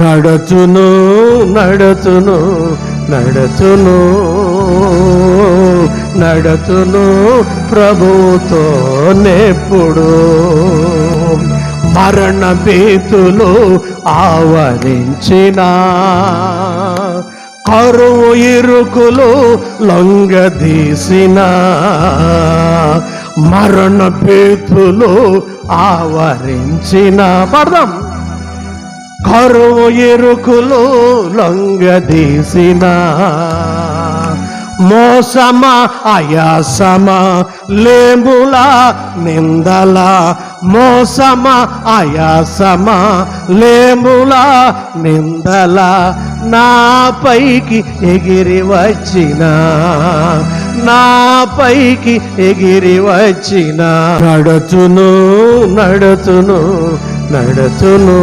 నడచును నడచును నడచును నడచును ప్రభుతో నెప్పుడు. మరణ భీతులు ఆవరించిన, కరువు ఇరుకులు లొంగదీసిన, మరణ భీతులు ఆవరించిన, పడదాం, కరువు ఇరుకులు లొంగదీసిన, మోసమా ఆయాసమా లేములా నిందల, మోసమా ఆయాసమా లేములా నిందల నాపైకి ఎగిరి వచ్చిన, నాపైకి ఎగిరి వచ్చిన. నడచును నడచును నడచును